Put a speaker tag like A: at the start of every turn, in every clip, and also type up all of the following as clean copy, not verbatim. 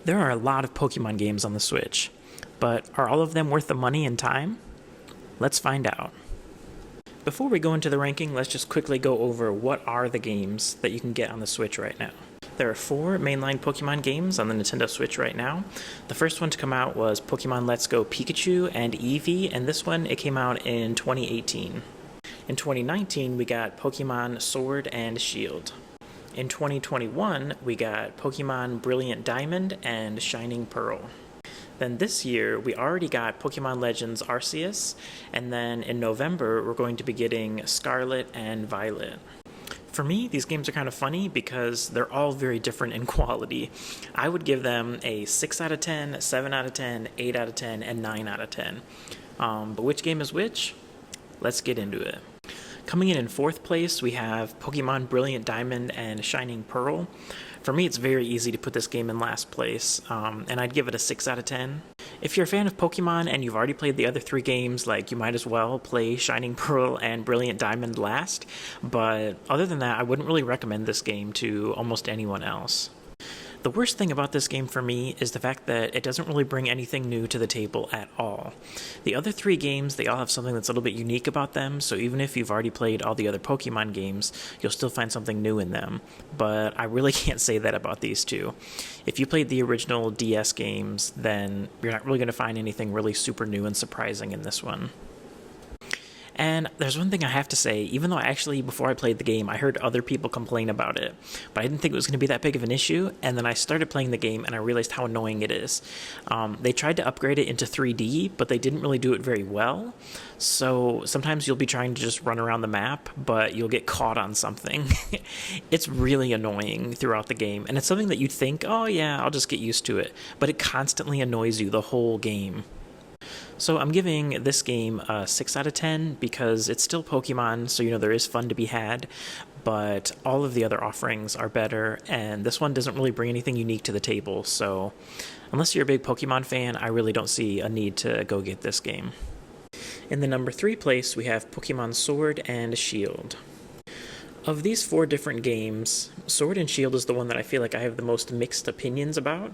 A: There are a lot of Pokemon games on the Switch, but are all of them worth the money and time? Let's find out. Before we go into the ranking, let's just quickly go over what are the games that you can get on the Switch right now. There are 4 mainline Pokemon games on the Nintendo Switch right now. The first one to come out was Pokemon Let's Go Pikachu and Eevee, and this one, it came out in 2018. In 2019, we got Pokemon Sword and Shield. In 2021, we got Pokemon Brilliant Diamond and Shining Pearl. Then this year, we already got Pokemon Legends Arceus, and then in November, we're going to be getting Scarlet and Violet. For me, these games are kind of funny because they're all very different in quality. I would give them a 6 out of 10, 7 out of 10, 8 out of 10, and 9 out of 10. But which game is which? Let's get into it. Coming in 4th place, we have Pokemon Brilliant Diamond and Shining Pearl. For me, it's very easy to put this game in last place, and I'd give it a 6 out of 10. If you're a fan of Pokemon and you've already played the other 3 games, you might as well play Shining Pearl and Brilliant Diamond last, but other than that, I wouldn't really recommend this game to almost anyone else. The worst thing about this game for me is the fact that it doesn't really bring anything new to the table at all. The other 3 games, they all have something that's a little bit unique about them, so even if you've already played all the other Pokemon games, you'll still find something new in them. But I really can't say that about these 2. If you played the original DS games, then you're not really going to find anything really super new and surprising in this one. And there's one thing I have to say, even though before I played the game, I heard other people complain about it, but I didn't think it was going to be that big of an issue, and then I started playing the game and I realized how annoying it is. They tried to upgrade it into 3D, but they didn't really do it very well, so sometimes you'll be trying to just run around the map, but you'll get caught on something. It's really annoying throughout the game, and it's something that you'd think, oh yeah, I'll just get used to it, but it constantly annoys you the whole game. So I'm giving this game a 6 out of 10 because it's still Pokemon, so there is fun to be had, but all of the other offerings are better, and this one doesn't really bring anything unique to the table, so unless you're a big Pokemon fan, I really don't see a need to go get this game. In the number 3 place, we have Pokemon Sword and Shield. Of these 4 different games, Sword and Shield is the one that I feel like I have the most mixed opinions about.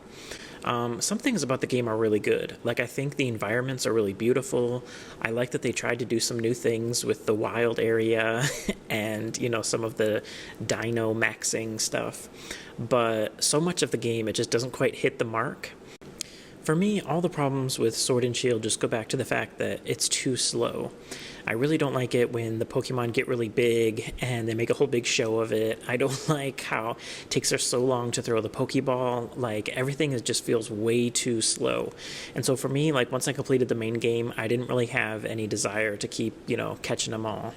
A: Some things about the game are really good. I think the environments are really beautiful. I like that they tried to do some new things with the wild area and, some of the dino maxing stuff. But so much of the game, it just doesn't quite hit the mark. For me, all the problems with Sword and Shield just go back to the fact that it's too slow. I really don't like it when the Pokemon get really big and they make a whole big show of it. I don't like how it takes her so long to throw the Pokeball. Everything just feels way too slow. And so for me, once I completed the main game, I didn't really have any desire to keep, catching them all.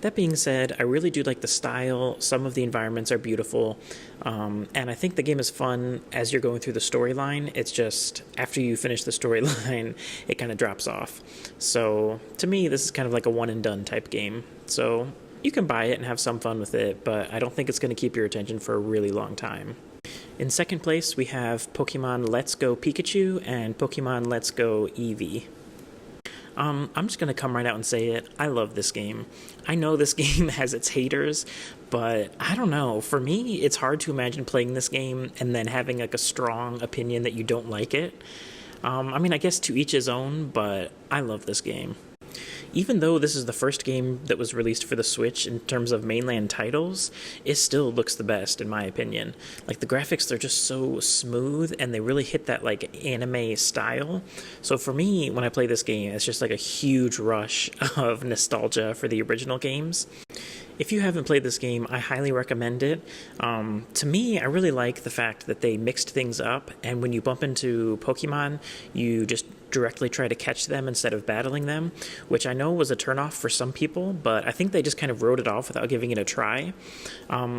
A: That being said, I really do like the style. Some of the environments are beautiful, and I think the game is fun as you're going through the storyline. It's just, after you finish the storyline, it kind of drops off. So, to me, this is kind of like a one-and-done type game. So, you can buy it and have some fun with it, but I don't think it's going to keep your attention for a really long time. In 2nd place, we have Pokemon Let's Go Pikachu and Pokemon Let's Go Eevee. I'm just going to come right out and say it. I love this game. I know this game has its haters, but I don't know. For me, it's hard to imagine playing this game and then having a strong opinion that you don't like it. I guess to each his own, but I love this game. Even though this is the first game that was released for the Switch in terms of mainland titles, it still looks the best in my opinion. The graphics, they're just so smooth and they really hit that anime style. So for me, when I play this game, it's just a huge rush of nostalgia for the original games. If you haven't played this game, I highly recommend it. To me, I really like the fact that they mixed things up, and when you bump into Pokemon, you just directly try to catch them instead of battling them, which I know was a turnoff for some people, but I think they just kind of wrote it off without giving it a try.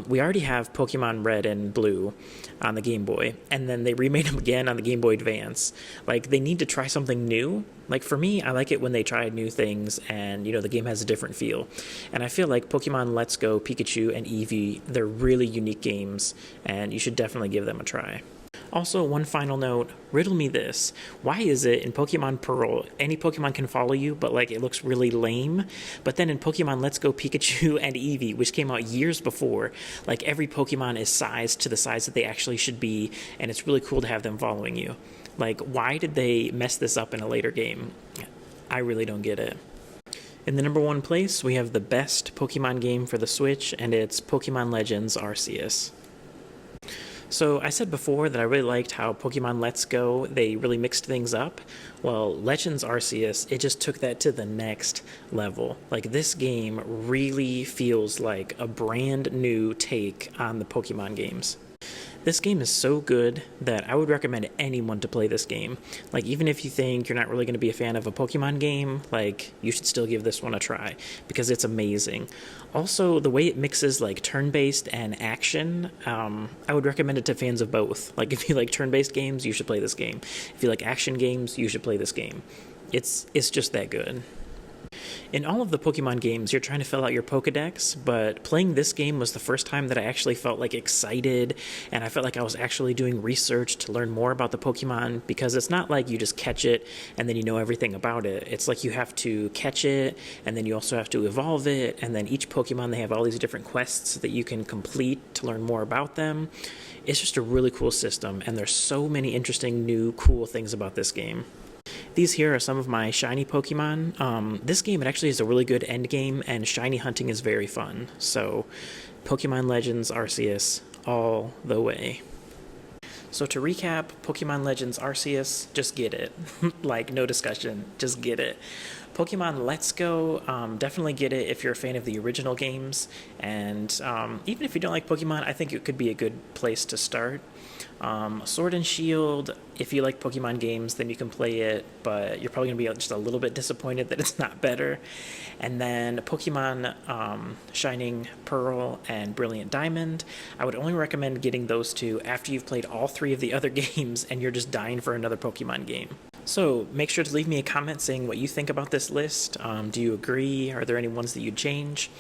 A: We already have Pokemon Red and Blue on the Game Boy, and then they remade them again on the Game Boy Advance. They need to try something new. For me, I like it when they try new things and, the game has a different feel. And I feel like Pokemon Let's Go Pikachu and Eevee, they're really unique games, and you should definitely give them a try. Also, one final note, riddle me this. Why is it in Pokemon Pearl, any Pokemon can follow you, but like it looks really lame? But then in Pokemon Let's Go Pikachu and Eevee, which came out years before, like every Pokemon is sized to the size that they actually should be, and it's really cool to have them following you. Like, why did they mess this up in a later game? I really don't get it. In the number one place, we have the best Pokemon game for the Switch, and it's Pokemon Legends Arceus. So I said before that I really liked how Pokemon Let's Go, they really mixed things up. Well, Legends Arceus, it just took that to the next level. Like, this game really feels like a brand new take on the Pokemon games. This game is so good that I would recommend anyone to play this game. Like, even if you think you're not really going to be a fan of a Pokemon game, like, you should still give this one a try because it's amazing. Also, the way it mixes like turn-based and action, I would recommend it to fans of both. Like, if you like turn-based games, you should play this game. If you like action games, you should play this game. It's just that good. In all of the Pokemon games, you're trying to fill out your Pokedex, but playing this game was the first time that I actually felt like excited, and I felt like I was actually doing research to learn more about the Pokemon, because it's not like you just catch it and then you know everything about it. It's like you have to catch it, and then you also have to evolve it, and then each Pokemon, they have all these different quests that you can complete to learn more about them. It's just a really cool system, and there's so many interesting, new, cool things about this game. These here are some of my shiny Pokemon. This game, it actually is a really good end game, and shiny hunting is very fun. So, Pokemon Legends Arceus all the way. So to recap, Pokemon Legends Arceus, just get it. Like, no discussion, just get it. Pokemon Let's Go, definitely get it if you're a fan of the original games. And even if you don't like Pokemon, I think it could be a good place to start. Sword and Shield, if you like Pokemon games, then you can play it, but you're probably going to be just a little bit disappointed that it's not better. And then Pokemon Shining Pearl and Brilliant Diamond, I would only recommend getting those two after you've played all three of the other games and you're just dying for another Pokemon game. So make sure to leave me a comment saying what you think about this list. Do you agree? Are there any ones that you'd change?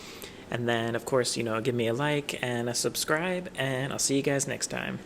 A: And then, of course, give me a like and a subscribe, and I'll see you guys next time.